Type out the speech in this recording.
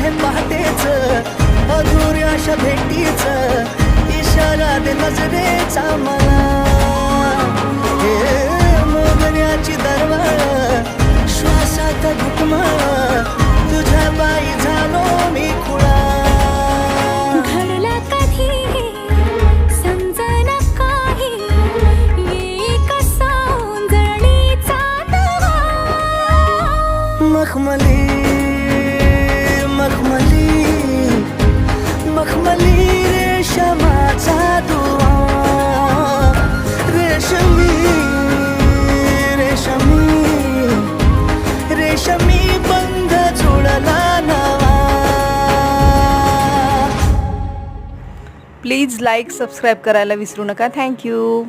आहे पहाटेच अधुऱ्या अशा भेटीच इशारा दे नजरेचा मला हे मोगऱ्याची दरवळ श्वासात घुटमळ तुझ्या बाई झालो मी खुळा घडला कधी समजना काही ये कसा उंजळीचा नवा मखमली मखमली मखमली रेशमाचा दुआ रेशमी रेशमी रेशमी बंध जुळला नवा. प्लीज लाईक सबस्क्राईब करायला विसरू नका. थँक्यू.